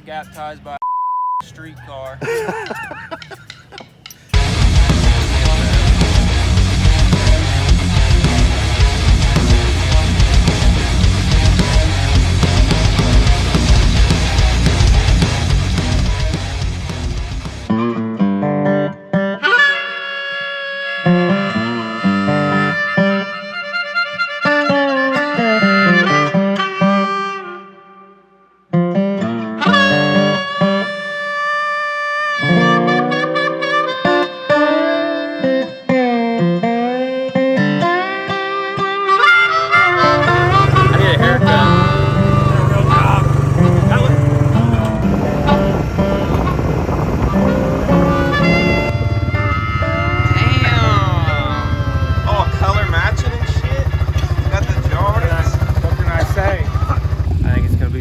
got baptized by a streetcar.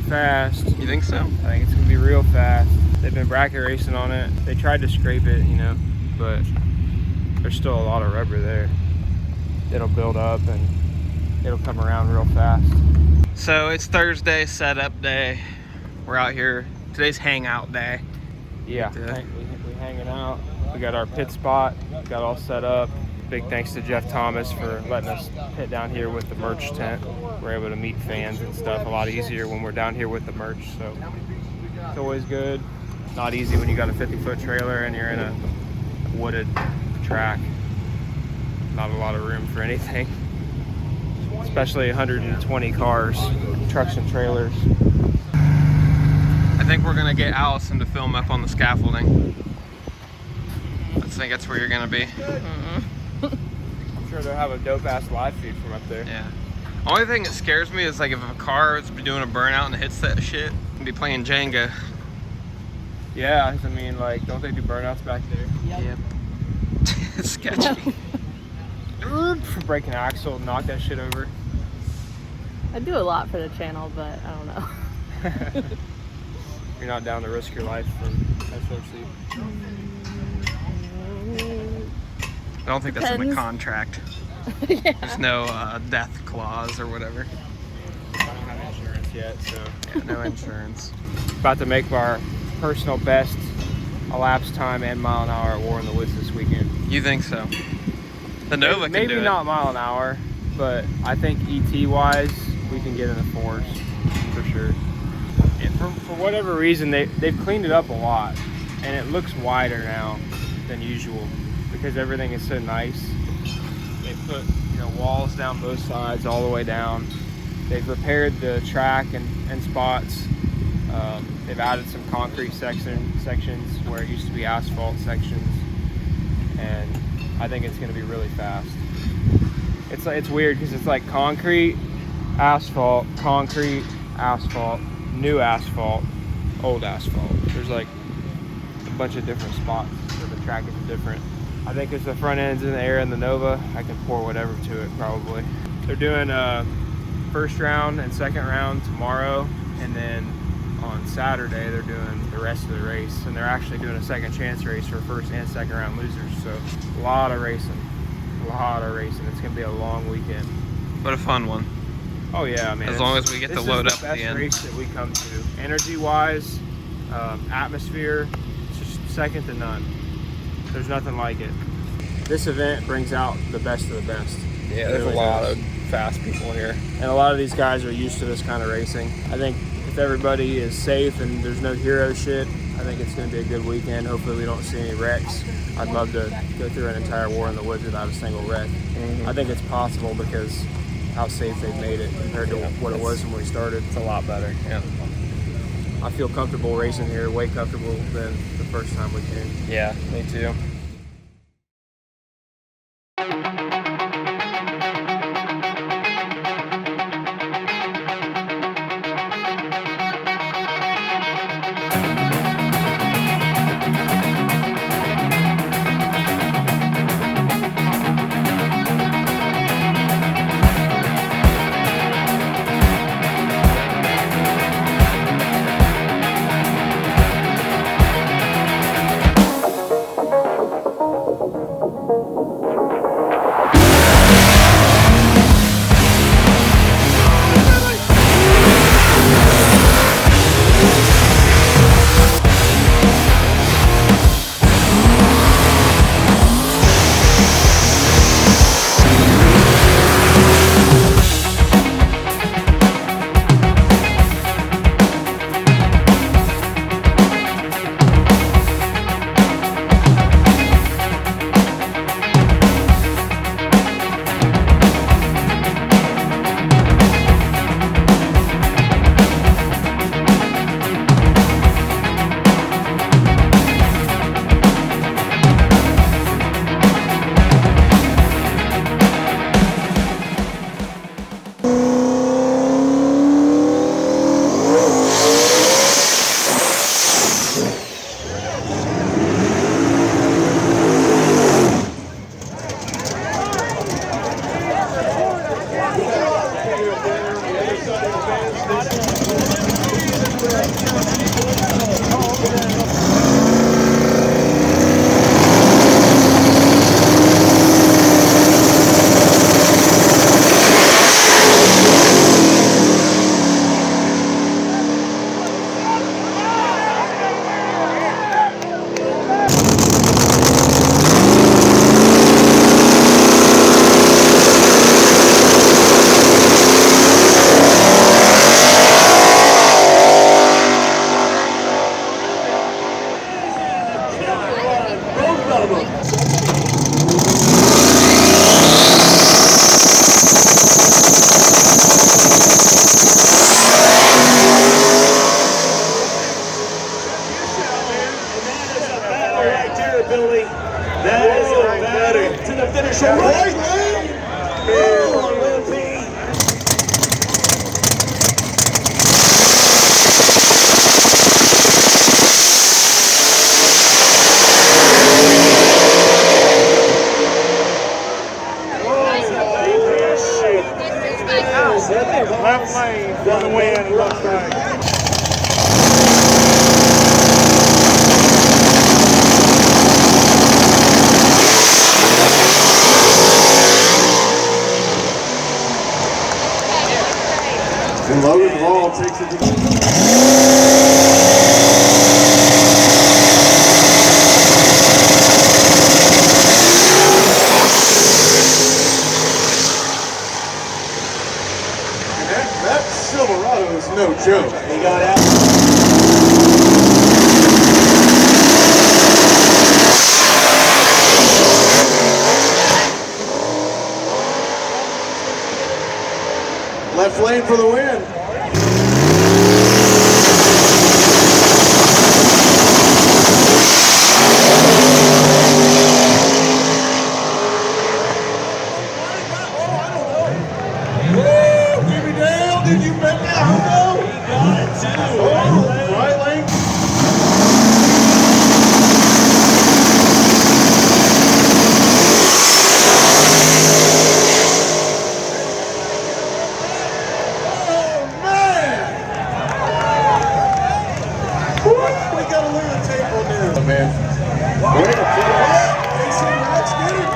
Fast. You think so? I think it's gonna be real fast. They've been bracket racing on it. They tried to scrape it, you know, but there's still a lot of rubber there. It'll build up and it'll come around real fast. So it's Thursday, setup day. We're out here. Today's hangout day. Yeah, we hanging out. We got our pit spot, got all set up. Big thanks to Jeff Thomas for letting us pit down here with the merch tent. We're able to meet fans and stuff a lot easier when we're down here with the merch, so it's always good. Not easy when you got a 50-foot trailer and you're in a wooded track. Not a lot of room for anything, especially 120 cars, trucks and trailers. I think we're gonna get Allison to film up on the scaffolding. I think that's where you're gonna be. I'm sure they'll have a dope ass live feed from up there. Yeah. Only thing that scares me is like if a car is doing a burnout and hits that shit, I'd be playing Jenga. Yeah, I mean, like, don't they do burnouts back there? Yep. It's sketchy. Break an axle, knock that shit over. I do a lot for the channel, but I don't know. You're not down to risk your life for SRC. I don't think that's in the contract. Yeah. There's no death clause or whatever. I don't have insurance yet, so. Yeah, no insurance. About to make our personal best elapsed time and mile an hour at War in the Woods this weekend. You think so? The Nova can do it. Maybe not mile an hour, but I think ET wise, we can get in the fours for sure. And for whatever reason, they've cleaned it up a lot, and it looks wider now than usual because everything is so nice. They put, you know, walls down both sides all the way down. They've repaired the track and spots. They've added some concrete sections where it used to be asphalt sections, and I think it's going to be really fast. It's weird because it's like concrete, asphalt, new asphalt, old asphalt. There's like a bunch of different spots where the track is different. I think it's the front end's in the air in the Nova. I can pour whatever to it probably. They're doing first round and second round tomorrow, and then on Saturday they're doing the rest of the race, and they're actually doing a second chance race for first and second round losers. So a lot of racing. It's gonna be a long weekend, but a fun one. Oh yeah, man. As long as we get to load up at the end. This is the best race that we come to. Energy wise, atmosphere, it's just second to none. There's nothing like it. This event brings out the best of the best. Yeah, there's a lot of fast people here. And a lot of these guys are used to this kind of racing. I think if everybody is safe and there's no hero shit, I think it's going to be a good weekend. Hopefully we don't see any wrecks. I'd love to go through an entire War in the Woods without a single wreck. I think it's possible because how safe they've made it compared to what it was when we started. It's a lot better, yeah. I feel comfortable racing here, way comfortable than the first time we came. Yeah, me too. So right lane. Oh, left lane for the win, it looks like. And Logan Hall takes it to the that Silverado is no joke. He got out. Left lane for the win. Jimmy Dale, did you bet that homo? He got it too. Oh, right lane. We gotta look at the tape on there. Man. Way to put it up. AC Max did it.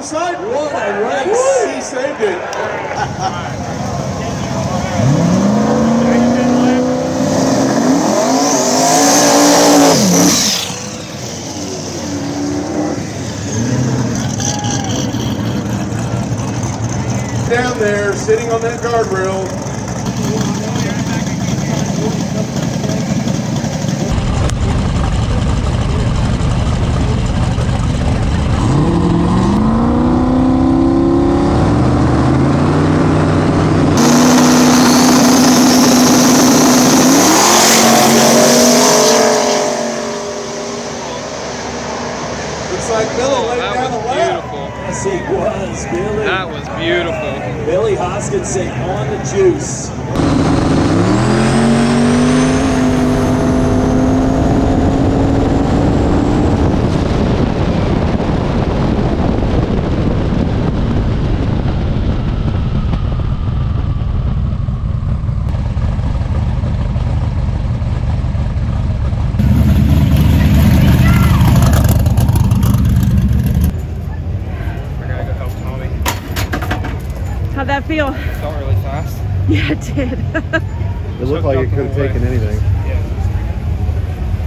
Side one, he saved it. Down there, sitting on that guardrail. Like Billy laid down the beautiful. Yes, he was, Billy. That was beautiful. Billy Hoskinson on the juice. How'd that feel? Felt really fast. Yeah, it did. It looked like it could have taken anything. Yeah.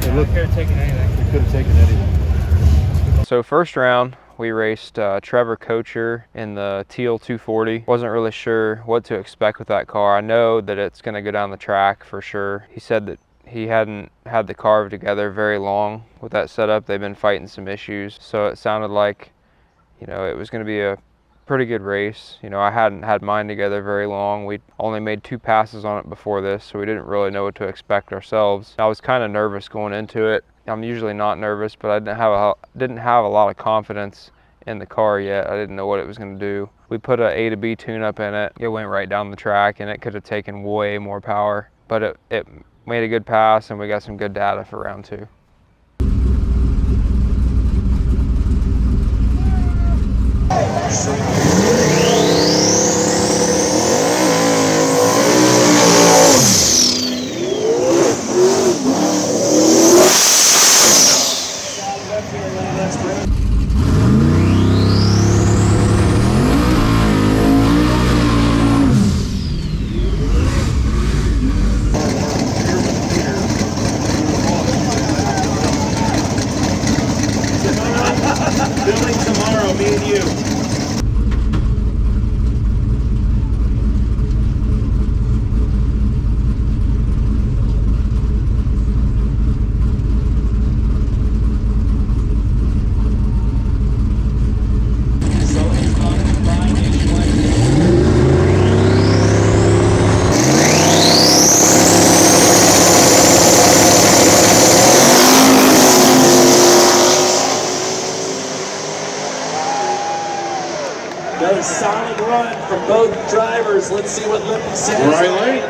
It could have taken anything. It could have taken anything. So first round, we raced Trevor Kocher in the Teal 240. Wasn't really sure what to expect with that car. I know that it's going to go down the track for sure. He said that he hadn't had the car together very long with that setup. They've been fighting some issues. So it sounded like, you know, it was going to be a pretty good race. You know, I hadn't had mine together very long. We only made 2 passes on it before this, so we didn't really know what to expect ourselves. I was kind of nervous going into it. I'm usually not nervous, but I didn't have a lot of confidence in the car yet. I didn't know what it was going to do. We put a A to B tune-up in it. It went right down the track, and it could have taken way more power, but it made a good pass, and we got some good data for round 2. drivers. Let's see what Lippy says. Riley.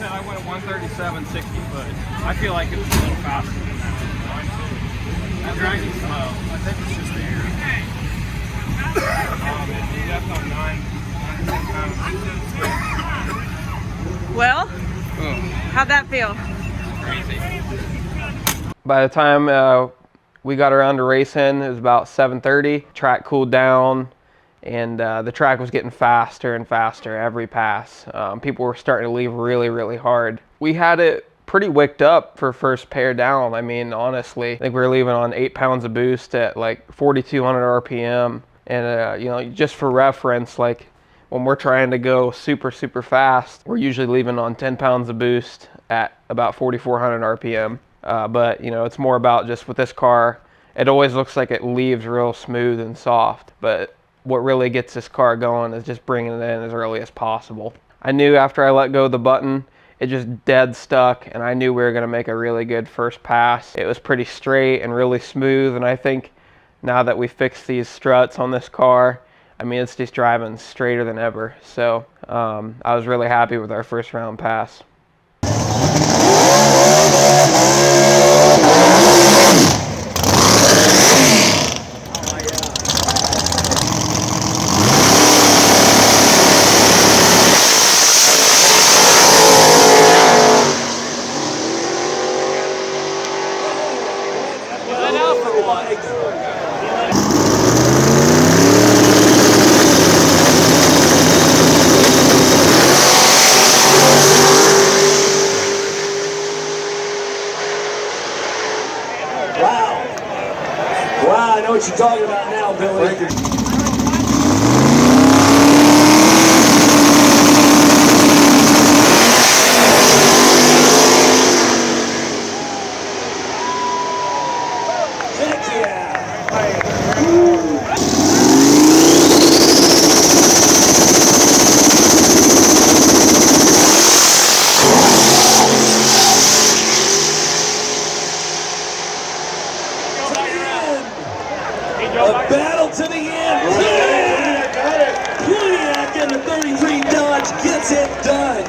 I went at 137, 60 foot. I feel like it's a little faster than that. I'm dragging slow. I think it's just the air. That's on 9. Well, how'd that feel? By the time we got around to racing, it was about 7:30. Track cooled down, and the track was getting faster and faster every pass. People were starting to leave really, really hard. We had it pretty wicked up for first pair down. I mean, honestly, I think we were leaving on 8 pounds of boost at like 4,200 RPM. And you know, just for reference, like when we're trying to go super, super fast, we're usually leaving on 10 pounds of boost at about 4,400 RPM. But you know, it's more about just with this car, it always looks like it leaves real smooth and soft, but what really gets this car going is just bringing it in as early as possible. I knew after I let go of the button, it just dead stuck, and I knew we were going to make a really good first pass. It was pretty straight and really smooth, and I think now that we fixed these struts on this car, I mean, it's just driving straighter than ever. So I was really happy with our first round pass. Wow, I know what you're talking about now, Billy. Heck yeah! A battle to the end. Kuliak in the 33 Dodge gets it done.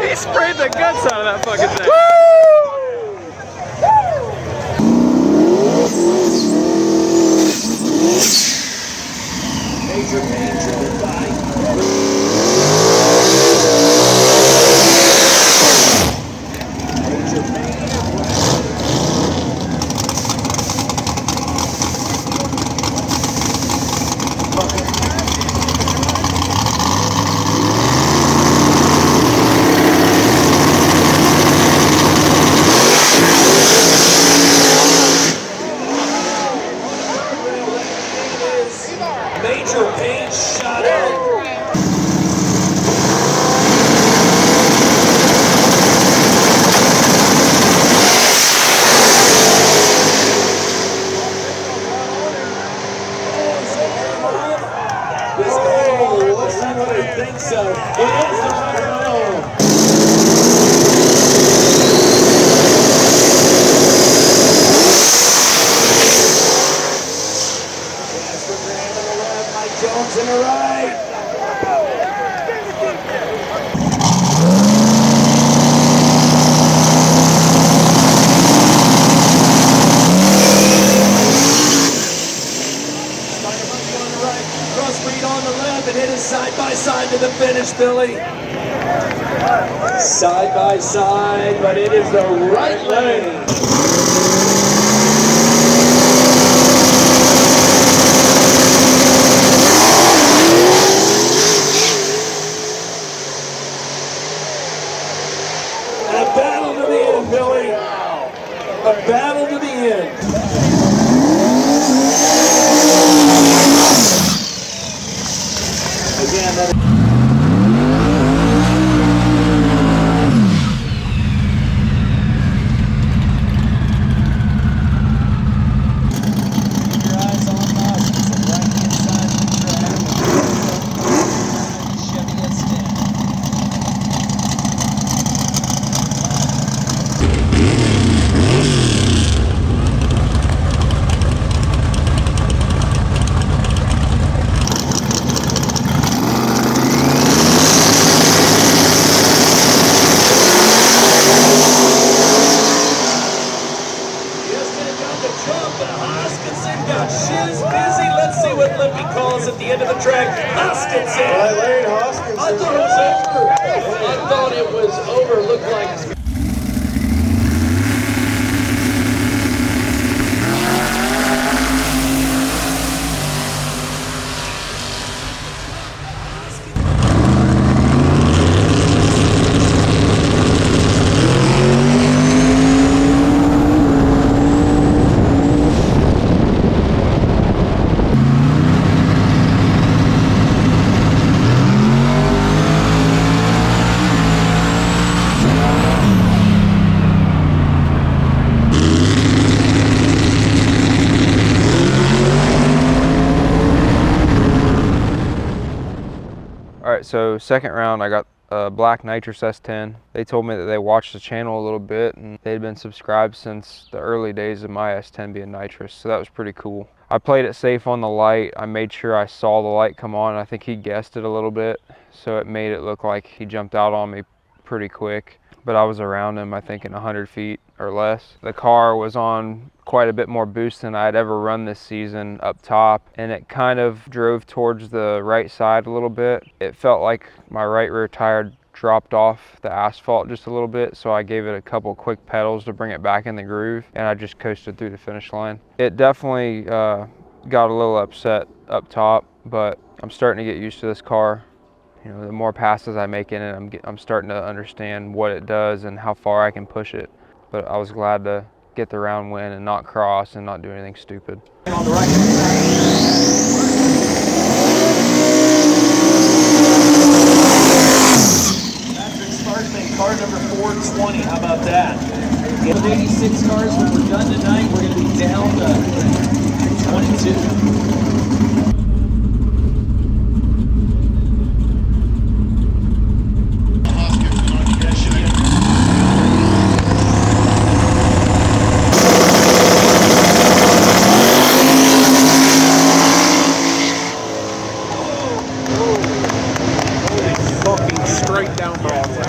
He sprayed the guts out of that fucking thing. Major pain driven by. Major pain. Major pain shot out. finish, Billy. Side by side, but it is the right lane. And a battle to the end, Billy. A battle to the end. Again, that at the end of the track. Hoskinson. Right lane, Hoskinson. I thought it was over. I thought it was over. Looked like. Alright, so second round I got a black nitrous S10. They told me that they watched the channel a little bit and they'd been subscribed since the early days of my S10 being nitrous, so that was pretty cool. I played it safe on the light. I made sure I saw the light come on. I think he guessed it a little bit, so it made it look like he jumped out on me pretty quick. But I was around him, I think, in 100 feet or less. The car was on quite a bit more boost than I'd ever run this season up top, and it kind of drove towards the right side a little bit. It felt like my right rear tire dropped off the asphalt just a little bit, so I gave it a couple quick pedals to bring it back in the groove, and I just coasted through the finish line. It definitely got a little upset up top, but I'm starting to get used to this car. You know, the more passes I make in it, I'm starting to understand what it does and how far I can push it. But I was glad to get the round win and not cross and not do anything stupid. On the right side. Patrick Sparkman, car number 420. How about that? With 86 cars when we're done tonight, we're going to be down to 22. Straight down Broadway.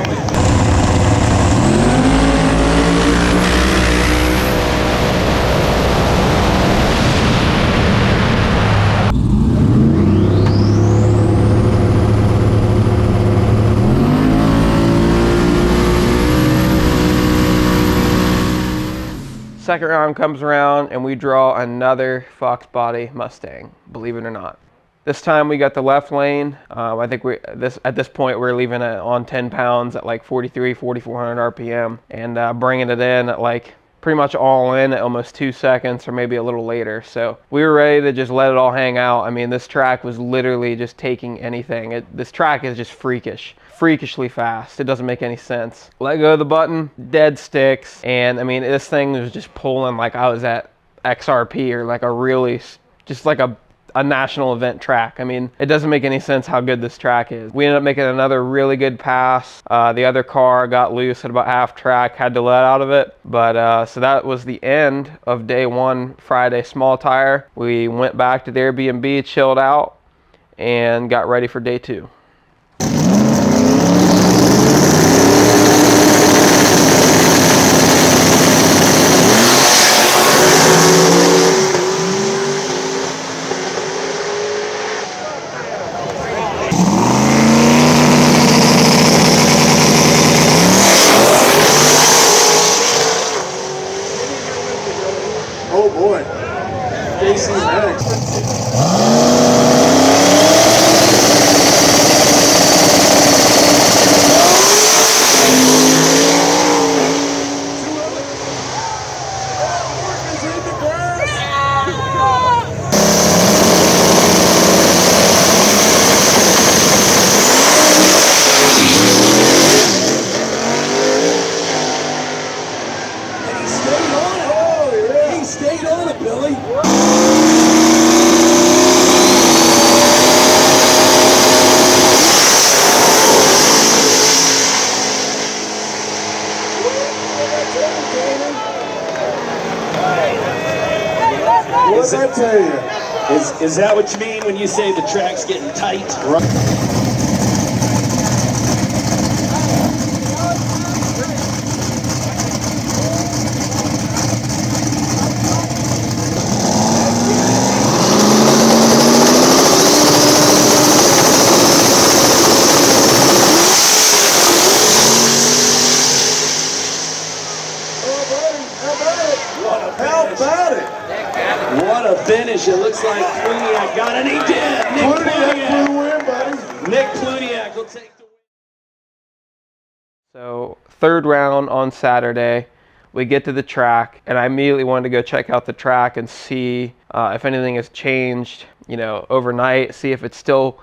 Second round comes around and we draw another Fox body Mustang, believe it or not. This time we got the left lane. I think at this point we're leaving it on 10 pounds at like 4,400 RPM and bringing it in at like pretty much all in at almost 2 seconds or maybe a little later. So we were ready to just let it all hang out. I mean, this track was literally just taking anything. This track is just freakishly fast. It doesn't make any sense. Let go of the button, dead sticks. And I mean, this thing was just pulling like I was at XRP or like a really, just like a national event track. I mean, it doesn't make any sense how good this track is. We ended up making another really good pass. The other car got loose at about half track, had to let out of it. But so that was the end of day one, Friday small tire. We went back to the Airbnb, chilled out, and got ready for day two. AC Max. What's that tell you? Is that what you mean when you say the track's getting tight? How about it? What a finish. It looks like Plutiak got it. He did. Plutiak flew in, buddy. Nick Plutiak will take the win. So third round on Saturday, we get to the track, and I immediately wanted to go check out the track and see if anything has changed, you know, overnight, see if it's still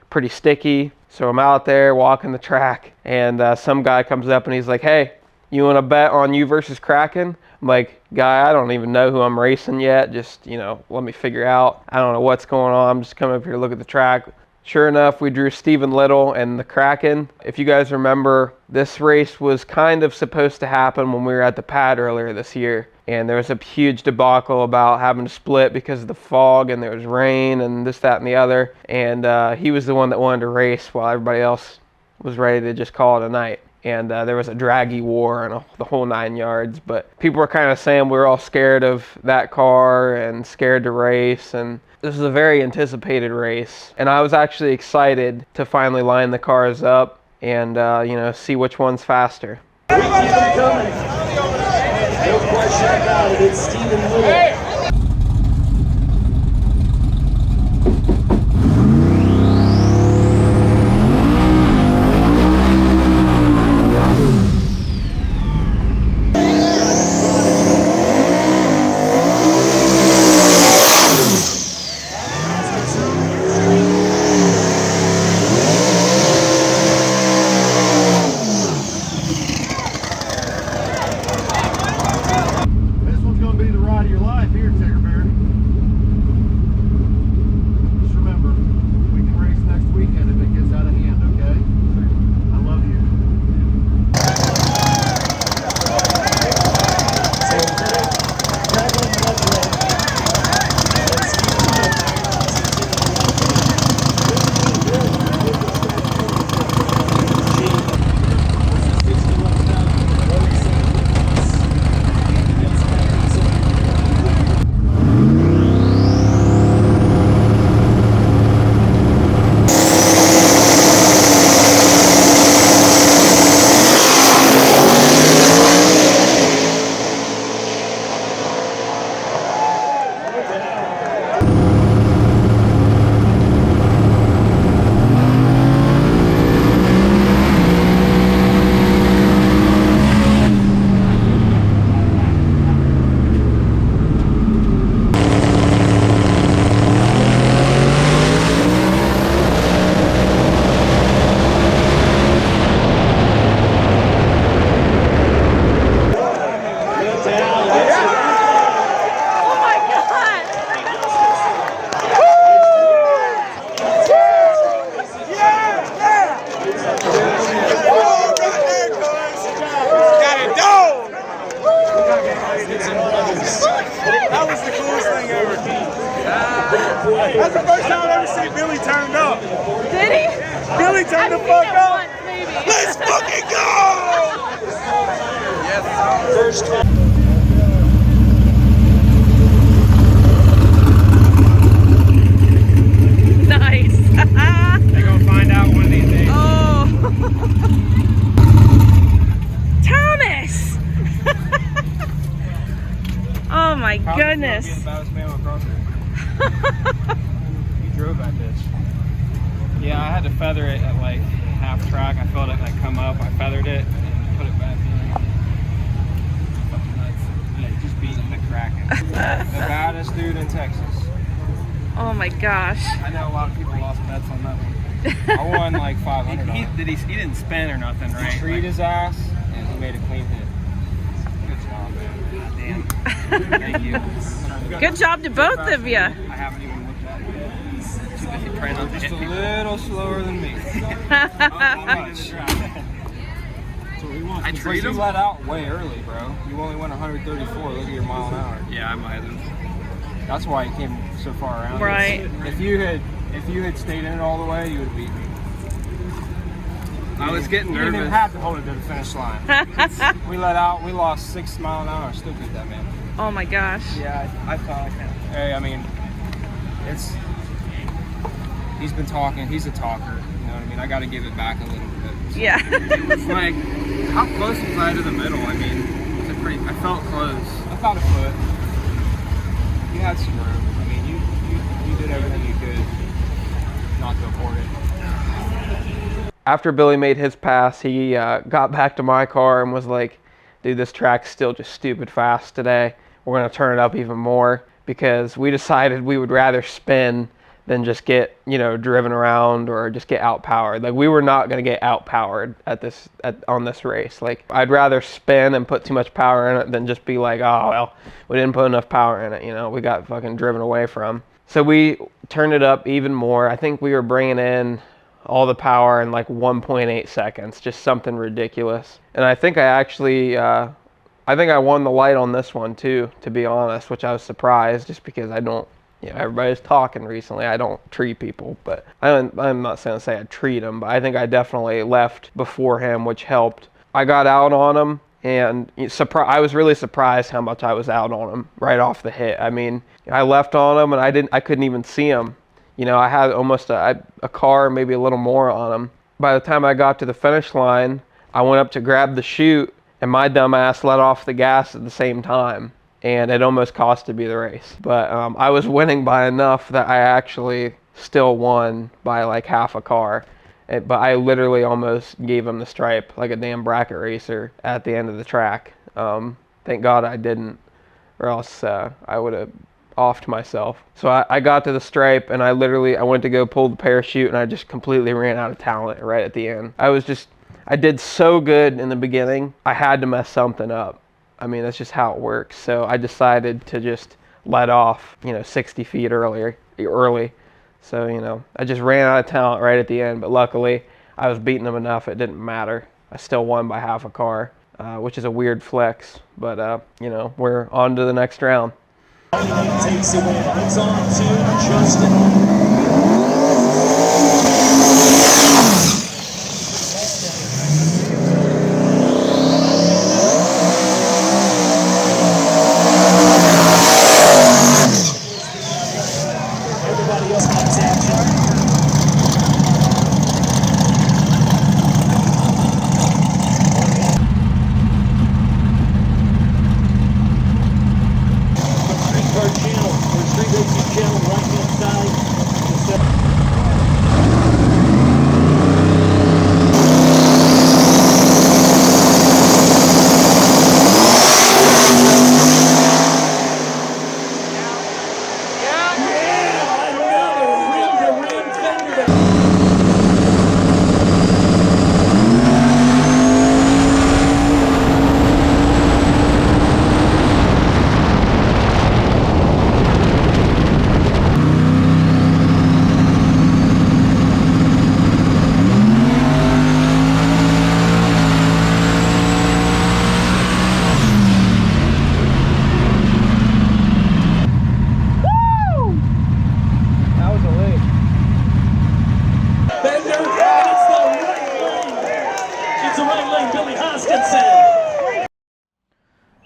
pretty sticky. So I'm out there walking the track, and some guy comes up and he's like, "Hey, you want to bet on you versus Kraken?" I'm like, "Guy, I don't even know who I'm racing yet. Just, you know, let me figure out. I don't know what's going on. I'm just coming up here to look at the track." Sure enough, we drew Stephen Little and the Kraken. If you guys remember, this race was kind of supposed to happen when we were at the pad earlier this year. And there was a huge debacle about having to split because of the fog, and there was rain and this, that, and the other. And he was the one that wanted to race while everybody else was ready to just call it a night. And there was a draggy war and the whole 9 yards. But people were kind of saying we were all scared of that car and scared to race. And this was a very anticipated race. And I was actually excited to finally line the cars up and, you know, see which one's faster. We keep them coming. No question about it. It's Stephen Little. That was the coolest thing ever. That's the first time I've ever seen Billy turned up. Did he? Billy turned the fuck up. Once, maybe. Let's fucking go! Yes. First time. Nice. They're gonna find out one of these days. Oh. Thomas. Oh my goodness. Baddest man on CrossFit. You drove that bitch. Yeah, I had to feather it at like half track. I felt it like come up. I feathered it and put it back in. Fucking nuts. Yeah, just beating the Kraken. The baddest dude in Texas. Oh my gosh. I know a lot of people lost bets on that one. I won like 500 on it. He didn't spin or nothing, right? He treated his ass and he made a clean hit. Good job, man. Damn. Thank you. Good job to both of you. I haven't even looked at it yet. Just a little slower than me. Not much. I treat him. You let out way early, bro. You only went 134. Look at your mile an hour. Yeah, I might have. That's why he came so far around. Right. If you had stayed in it all the way, you would have beat me. I was getting nervous. You didn't even have to hold it to the finish line. We let out. We lost 6 miles an hour. Still beat that man. Oh my gosh. Yeah, I thought I could. Hey, I mean, he's been talking. He's a talker. You know what I mean? I got to give it back a little bit. So. Yeah. It's like, how close was I to the middle? I mean, I felt close. About a foot. You had some room. I mean, you did everything you could not to abort it. After Billy made his pass, he got back to my car and was like, dude, this track's still just stupid fast today. We're going to turn it up even more, because we decided we would rather spin than just get, driven around or just get outpowered. Like, we were not going to get outpowered on this race. Like, I'd rather spin and put too much power in it than just be like, oh, well, we didn't put enough power in it, we got fucking driven away from. So we turned it up even more. I think we were bringing in all the power in like 1.8 seconds, just something ridiculous. And I think I actually, I won the light on this one too, to be honest, which I was surprised, just because I don't, everybody's talking recently. I don't treat people, but I'm not going to say I treat them, but I think I definitely left before him, which helped. I got out on him, and I was really surprised how much I was out on him right off the hit. I mean, I left on him, and I couldn't even see him. I had almost a car, maybe a little more on him. By the time I got to the finish line, I went up to grab the chute, and my dumb ass let off the gas at the same time, and it almost costed me the race. But I was winning by enough that I actually still won by like half a car. But I literally almost gave him the stripe like a damn bracket racer at the end of the track. Thank God I didn't, or else I would have offed myself. So I got to the stripe, and I went to go pull the parachute, and I just completely ran out of talent right at the end. I did so good in the beginning, I had to mess something up. I mean, that's just how it works. So I decided to just let off, 60 feet early. So, I just ran out of talent right at the end, but luckily I was beating them enough it didn't matter. I still won by half a car, which is a weird flex, but we're on to the next round. Takes it away. It's on to Justin. Everybody else takes action.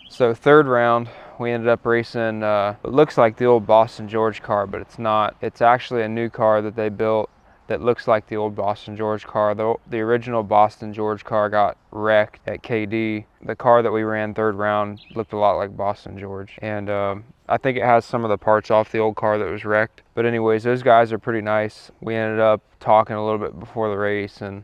So third round, we ended up racing, it looks like the old Boston George car, but it's not. It's actually a new car that they built that looks like the old Boston George car. The original Boston George car got wrecked at KD. The car that we ran third round looked a lot like Boston George. And I think it has some of the parts off the old car that was wrecked. But anyways, those guys are pretty nice. We ended up talking a little bit before the race and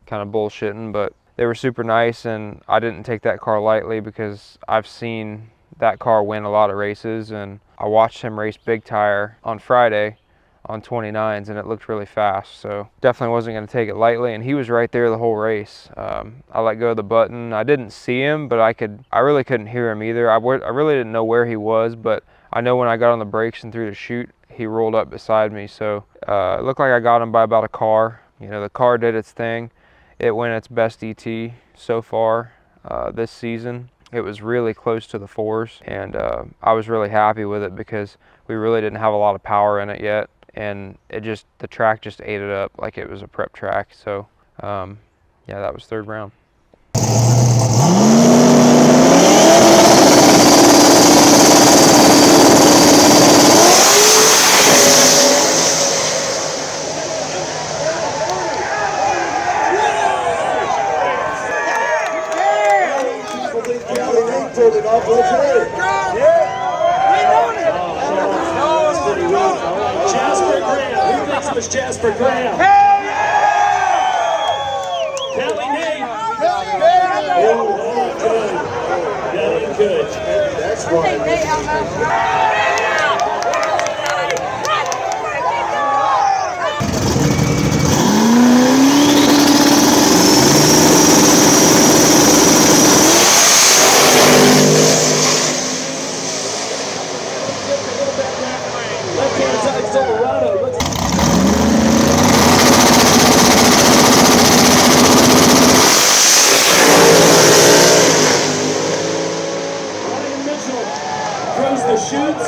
kind of bullshitting, but they were super nice, and I didn't take that car lightly because I've seen that car win a lot of races, and I watched him race Big Tire on Friday on 29s, and it looked really fast, so definitely wasn't going to take it lightly. And he was right there the whole race. I let go of the button. I didn't see him, but I really couldn't hear him either. I really didn't know where he was, but I know when I got on the brakes and through the chute, he rolled up beside me, so it looked like I got him by about a car. You know, the car did its thing. It went its best ET so far this season. It was really close to the 4s, and I was really happy with it because we really didn't have a lot of power in it yet, and the track just ate it up like it was a prep track. So yeah, that was 3rd round. Jasper Graham. Who thinks it was Jasper Graham? Hell yeah! Kelly Nate. Oh, good. Very good. That's right. Left-hand side Silverado. Ryan Mitchell throws the chutes.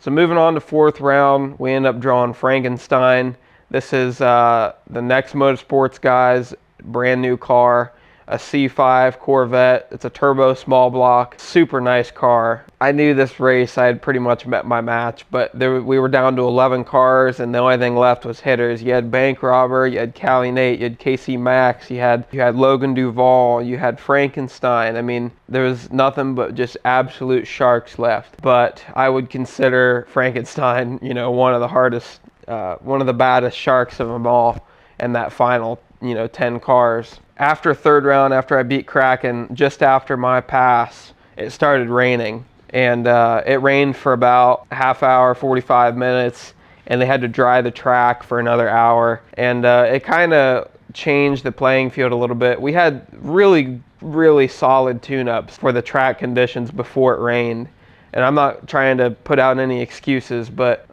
So moving on to 4th round, we end up drawing Frankenstein. This is the Next Motorsports guys, brand new car, a C5 Corvette. It's a turbo small block, super nice car. I knew this race I had pretty much met my match, but we were down to 11 cars, and the only thing left was hitters. You had Bank Robber, you had Callie Nate, you had Casey Max, you had Logan Duvall, you had Frankenstein. I mean, there was nothing but just absolute sharks left. But I would consider Frankenstein, you know, one of the hardest, one of the baddest sharks of them all, and that final, you know, 10 cars. After 3rd round, after I beat Kraken, just after my pass, it started raining. And it rained for about half hour, 45 minutes, and they had to dry the track for another hour. And it kind of changed the playing field a little bit. We had really solid tune-ups for the track conditions before it rained. And I'm not trying to put out any excuses, but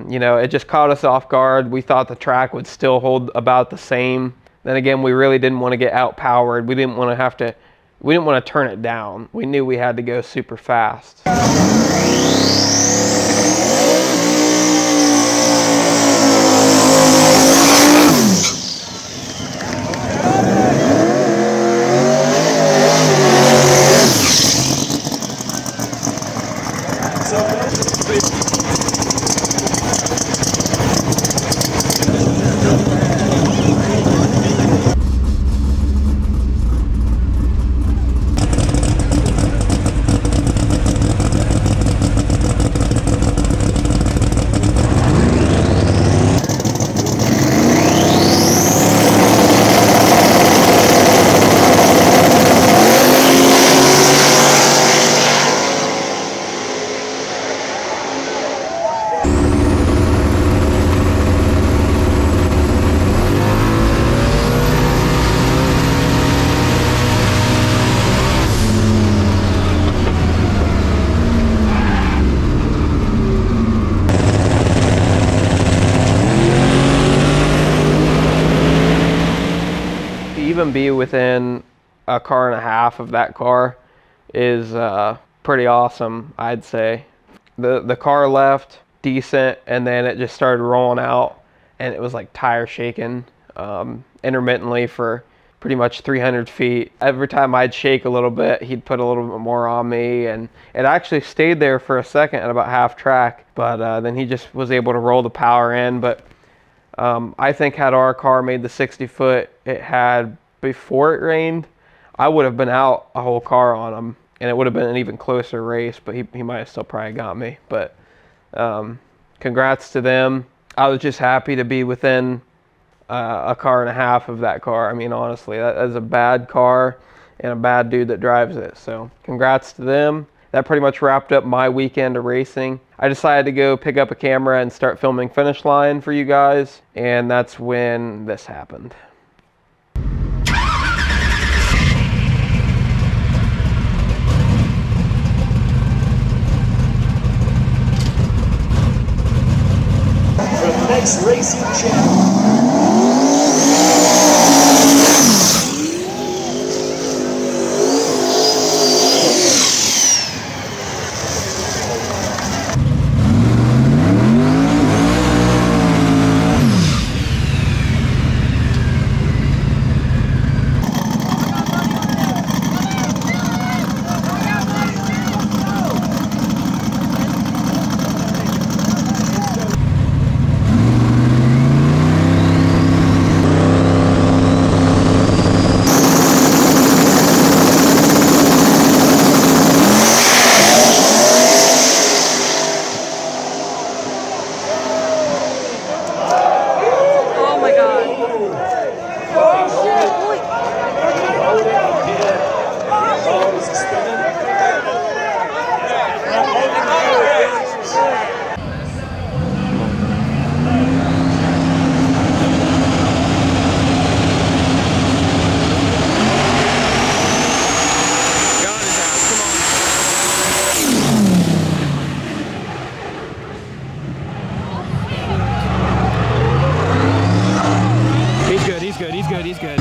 you know, it just caught us off guard. We thought the track would still hold about the same. Then again, we really didn't want to get outpowered. We didn't want to turn it down. We knew we had to go super fast. Even be within a car and a half of that car is pretty awesome, I'd say. The car left decent, and then it just started rolling out, and it was like tire shaking intermittently for pretty much 300 feet. Every time I'd shake a little bit, he'd put a little bit more on me, and it actually stayed there for a second at about half track, but then he just was able to roll the power in. But I think had our car made the 60 foot it had before it rained, I would have been out a whole car on him, and it would have been an even closer race, but he might have still probably got me. But congrats to them. I was just happy to be within a car and a half of that car. I mean, honestly, that is a bad car and a bad dude that drives it. So congrats to them. That pretty much wrapped up my weekend of racing. I decided to go pick up a camera and start filming finish line for you guys, and that's when this happened. For the next racing channel. He's good.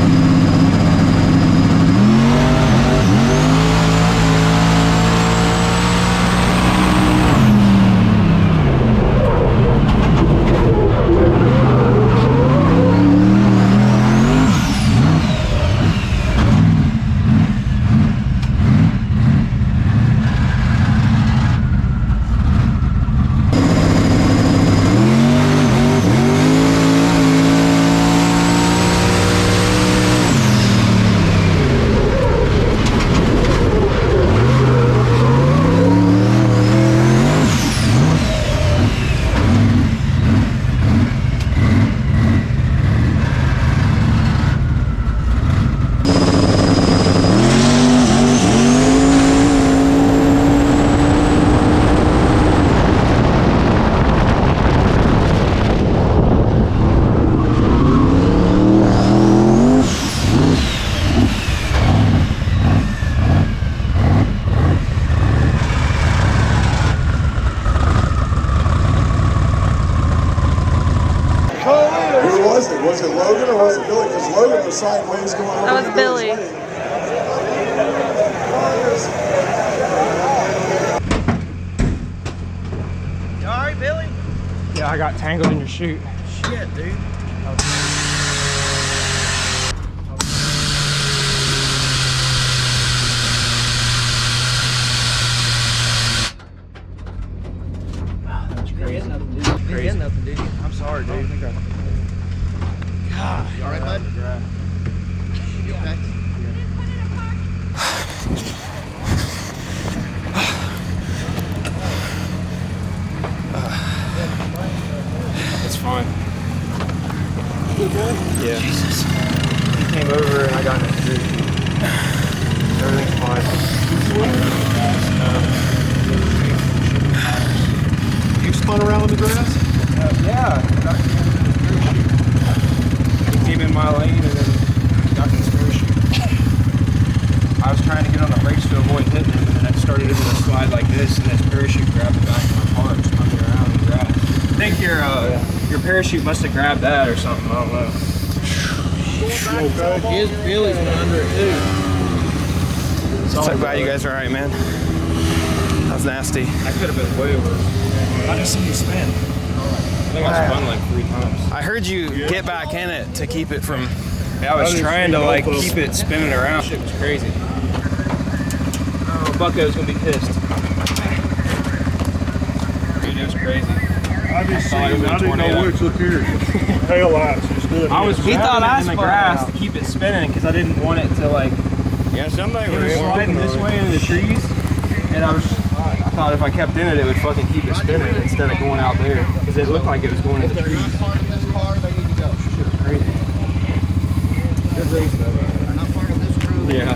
Was it Logan or was it Billy? Because Logan was sideways going over. That was Billy. You alright, Billy? Yeah, I got tangled in your chute. Shit, dude. Crazy. Crazy. Nothing, dude. I'm sorry, dude. God, you alright, bud? You okay? It's fine. Yeah. Jesus. He came over and I got in a position. Everything's fine. You spun around in the grass? Yeah. He came in my lane and then got in his parachute. I was trying to get on the brakes to avoid hitting him, and then I started into a slide like this, and his parachute grabbed the back of my car and spun me around in the grass. I think your parachute must have grabbed that or something. I don't know. His Billy's went under it too. So glad you guys are alright, man. That was nasty. I could have been way worse. I just seen you spin. I think I spun like 3 times. I heard you get back in it to keep it from I was trying to like keep it spinning around. Shit was crazy. Oh, Bucko's gonna be pissed. Dude, it was crazy. I didn't know which. Look here. Tail lights. Just good. He thought I was in the grass to keep it spinning because I didn't want it to like. Yeah, somebody It was sliding this way into the trees, and I thought if I kept in it, it would fucking keep it spinning instead of going out there because it looked like it was going into the trees. Shit was crazy. Good race though. I'm not part of this crew. Yeah.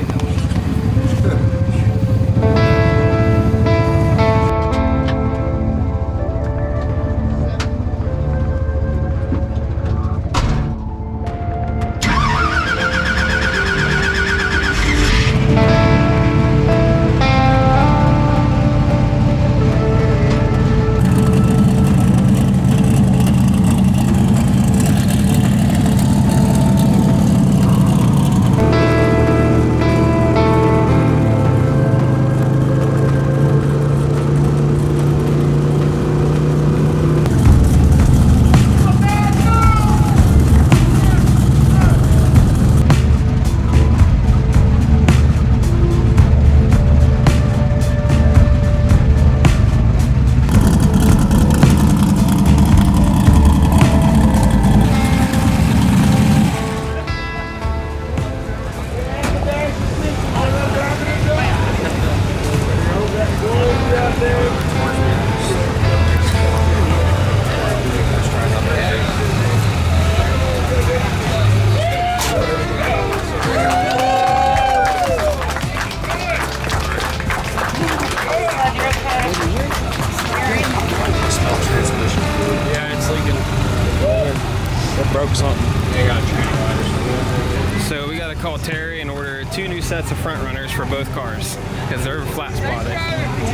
Broke something. They got training riders. So we got to call Terry and order 2 new sets of front runners for both cars because they're flat spotted.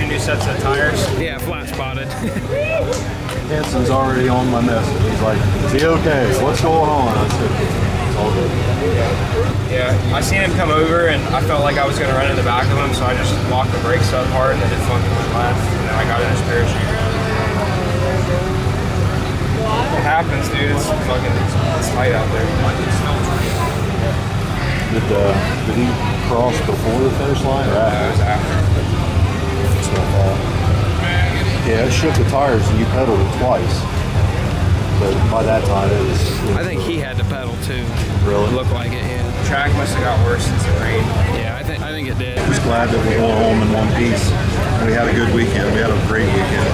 2 new sets of tires. Yeah, flat spotted. Hanson's already on my message. He's like, is he okay? What's going on? I said, it's all good. Yeah, I seen him come over and I felt like I was going to run in the back of him, so I just locked the brakes up hard and then it fucking went left. And then I got in his parachute. It happens, dude. It's tight out there. Did he cross before the finish line or after? It was after. It's my fault. Yeah, it shook the tires and you pedaled it twice. But by that time it was I think he had to pedal too. Really? Looked like it, yeah. The track must have got worse since it rained. Yeah, I think it did. just glad that we're going home in one piece. We had a good weekend. We had a great weekend.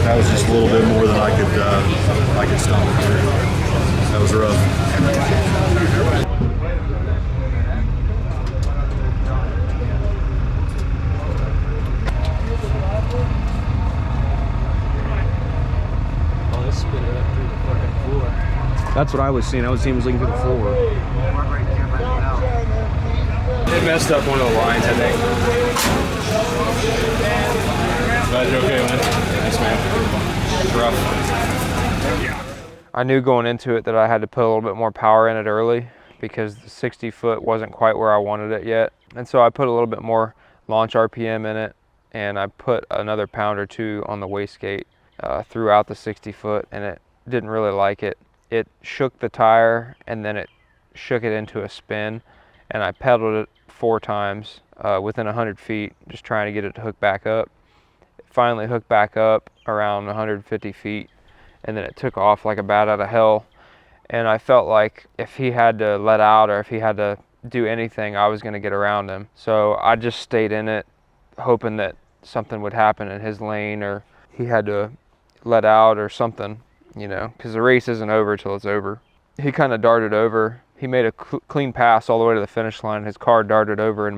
That was just a little bit more than I could stomach through. That was rough. Oh, this spit it up through the fucking floor. That's what I was seeing. I was seeing it was leaking through the floor. It messed up one of the lines, I think. Glad you're okay, man. Thanks, man. It's rough. I knew going into it that I had to put a little bit more power in it early because the 60 foot wasn't quite where I wanted it yet. And so I put a little bit more launch RPM in it, and I put another pound or 2 on the wastegate throughout the 60 foot, and it didn't really like it. It shook the tire and then it shook it into a spin, and I pedaled it 4 times within 100 feet, just trying to get it to hook back up. It finally hooked back up around 150 feet, and then it took off like a bat out of hell. And I felt like if he had to let out or if he had to do anything, I was going to get around him. So I just stayed in it, hoping that something would happen in his lane or he had to let out or something, you know, because the race isn't over till it's over. He kind of darted over. He made a clean pass all the way to the finish line. His car darted over on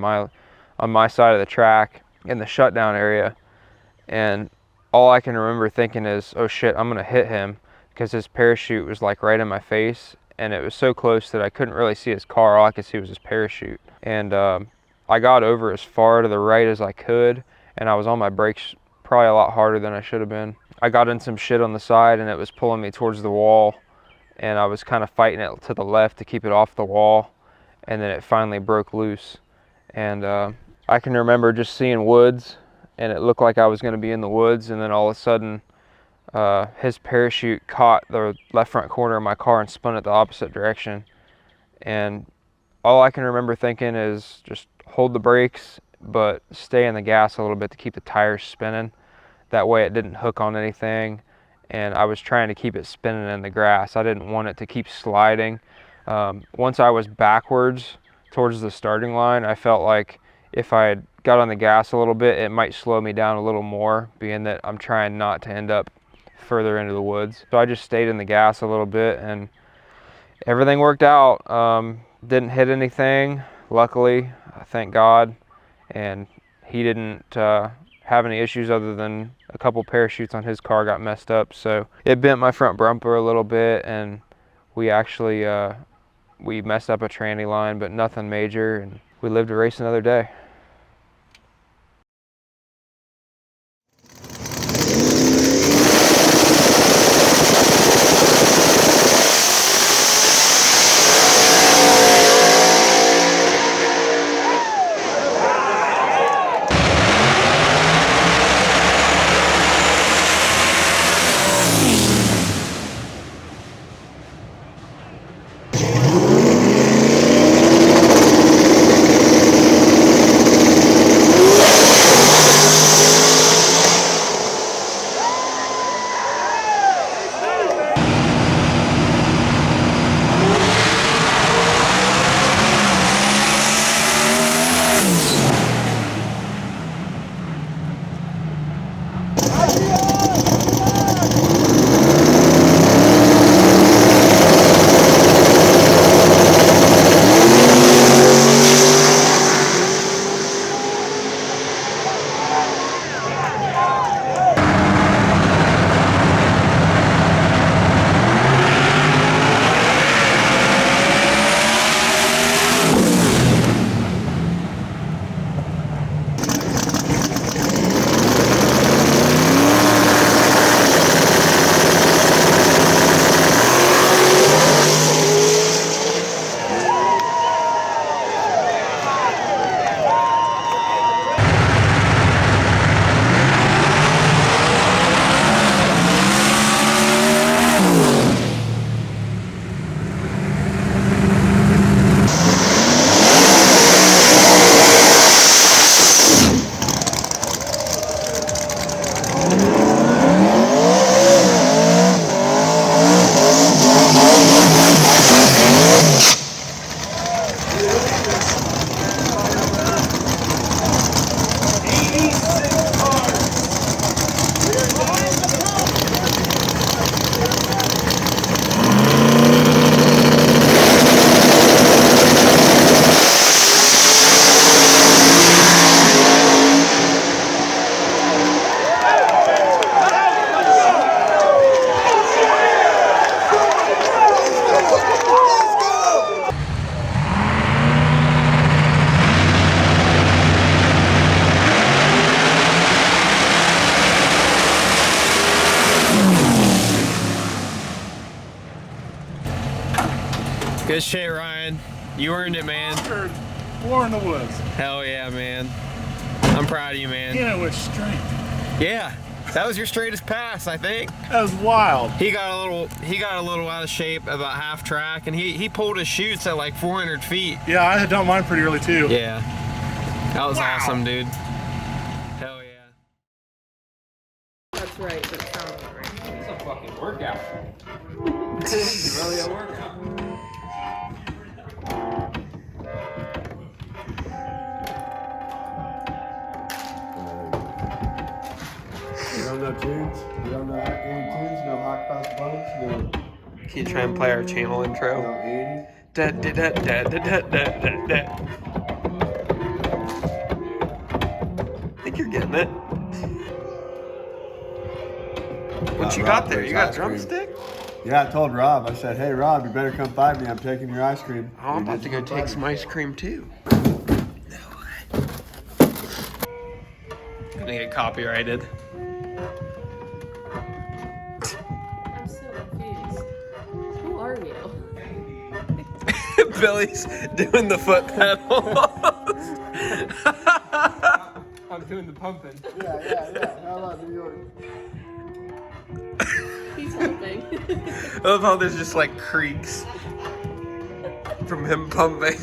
my side of the track in the shutdown area. And all I can remember thinking is, oh shit, I'm gonna hit him, because his parachute was like right in my face, and it was so close that I couldn't really see his car. All I could see was his parachute. And I got over as far to the right as I could, and I was on my brakes probably a lot harder than I should have been. I got in some shit on the side and it was pulling me towards the wall, and I was kind of fighting it to the left to keep it off the wall, and then it finally broke loose. And I can remember just seeing woods, and it looked like I was going to be in the woods, and then all of a sudden his parachute caught the left front corner of my car and spun it the opposite direction. And all I can remember thinking is just hold the brakes, but stay in the gas a little bit to keep the tires spinning. That way it didn't hook on anything. And I was trying to keep it spinning in the grass. I didn't want it to keep sliding. Once I was backwards towards the starting line, I felt like if I had got on the gas a little bit, it might slow me down a little more, being that I'm trying not to end up further into the woods. So I just stayed in the gas a little bit and everything worked out. Didn't hit anything, luckily, thank God. And he didn't have any issues other than a couple parachutes on his car got messed up. So it bent my front bumper a little bit, and we actually we messed up a tranny line, but nothing major, and we lived to race another day. Good shit, Ryan. You earned it, man. War in the woods. Hell yeah, man. I'm proud of you, man. You know, with strength. Yeah, that was your straightest pass, I think. That was wild. He got a little out of shape about half track, and he pulled his chutes at like 400 feet. Yeah, I had done mine pretty early too. Yeah, that was awesome, dude. Hell yeah. That's right, but it sounds right. It's a fucking workout. It's really a workout. You don't know tunes? You don't know any tunes? No hot cross bones? No. Can you try and play our channel intro? No 80s? Da da da da da da da da. I think you're getting it. What you got there? You got a drumstick? Yeah, I told Rob. I said, hey, Rob, you better come find me. I'm taking your ice cream. Oh, I'm about to go take some ice cream too. Gonna get copyrighted. I'm so confused. Who are you? Billy's doing the foot pedal. I'm doing the pumping. Yeah. How about New York? I love how there's just like creaks from him pumping.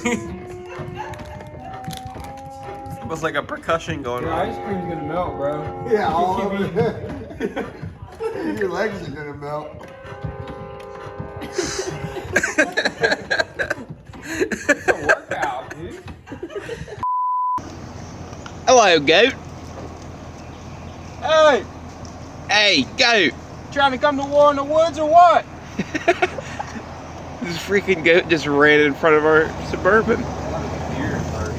Almost like a percussion going Your on. ice cream's gonna melt, bro. Yeah, all of it. Your legs are gonna melt. It's a workout, dude. Hello, goat. Hey, Hey, goat. trying to come to war in the woods or what? This freaking goat just ran in front of our Suburban.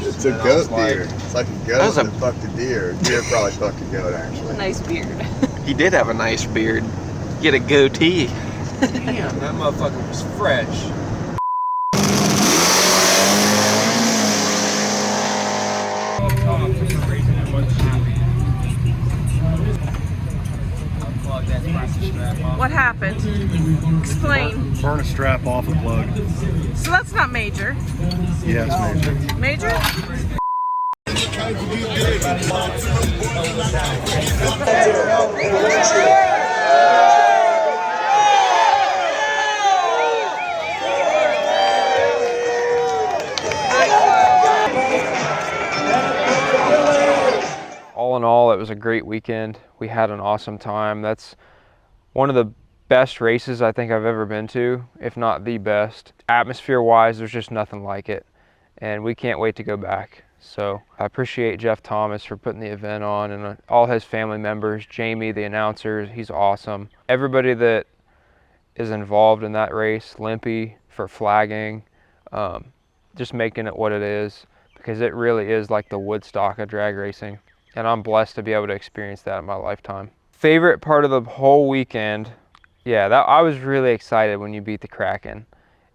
It's a goat deer. It's like a goat That was a- that fucked a deer. Deer probably fucked a goat, actually. Nice beard. He did have a nice beard. Get a goatee. Damn, that motherfucker was fresh. What happened? Explain. Burn a strap off a plug. So that's not major. Yeah, it's major. Major? All in all, it was a great weekend. We had an awesome time. That's one of the best races I think I've ever been to, if not the best. Atmosphere-wise, there's just nothing like it, and we can't wait to go back. So I appreciate Jeff Thomas for putting the event on, and all his family members, Jamie, the announcer, he's awesome. Everybody that is involved in that race, Limpy for flagging, just making it what it is, because it really is like the Woodstock of drag racing. And I'm blessed to be able to experience that in my lifetime. Favorite part of the whole weekend, yeah, I was really excited when you beat the Kraken.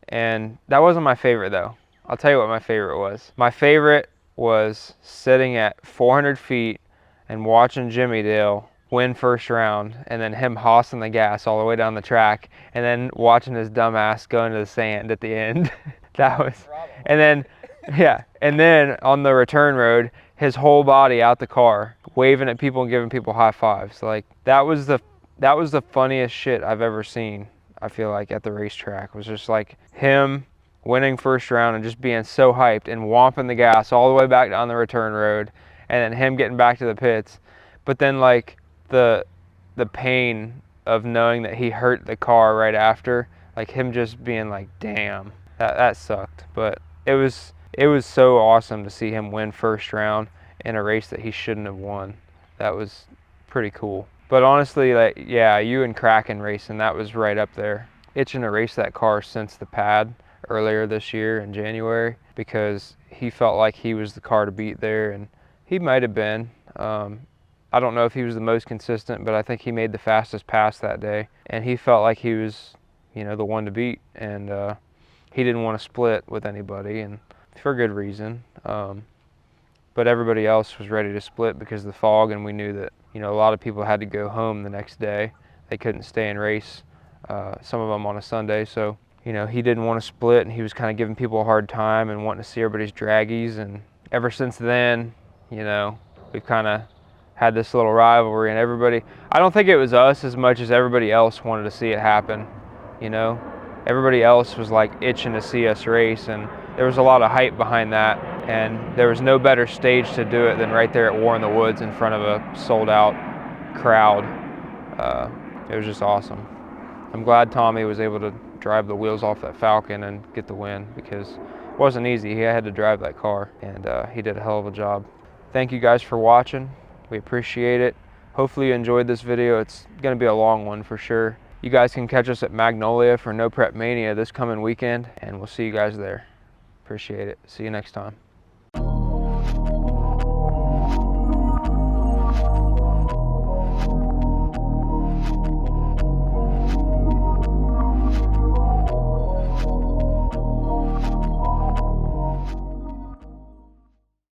And that wasn't my favorite though. I'll tell you what my favorite was. My favorite was sitting at 400 feet and watching Jimmy Dale win first round, and then him hossing the gas all the way down the track, and then watching his dumbass go into the sand at the end. That was, and then, yeah, and then on the return road, his whole body out the car, waving at people and giving people high fives. Like that was the funniest shit I've ever seen. I feel like at the racetrack was just like him winning first round and just being so hyped and whomping the gas all the way back down the return road, and then him getting back to the pits. But then like the pain of knowing that he hurt the car right after, like him just being like, damn, that sucked. But it was so awesome to see him win first round in a race that he shouldn't have won. That was pretty cool. But honestly, like, yeah, you and Kraken racing, that was right up there. Itching to race that car since the pad earlier this year in January, because he felt like he was the car to beat there, and he might have been. I don't know if he was the most consistent, but I think he made the fastest pass that day, and he felt like he was, you know, the one to beat, and he didn't want to split with anybody, and for good reason. But everybody else was ready to split because of the fog, and we knew that, you know, a lot of people had to go home the next day. They couldn't stay and race, some of them on a Sunday. So, you know, he didn't want to split, and he was kind of giving people a hard time and wanting to see everybody's draggies. And ever since then, you know, we've kind of had this little rivalry, and everybody, I don't think it was us as much as everybody else wanted to see it happen, you know. Everybody else was like itching to see us race, and there was a lot of hype behind that, and there was no better stage to do it than right there at War in the Woods in front of a sold-out crowd. It was just awesome. I'm glad Tommy was able to drive the wheels off that Falcon and get the win, because it wasn't easy. He had to drive that car, and he did a hell of a job. Thank you guys for watching. We appreciate it. Hopefully you enjoyed this video. It's going to be a long one for sure. You guys can catch us at Magnolia for No Prep Mania this coming weekend, and we'll see you guys there. Appreciate it. See you next time.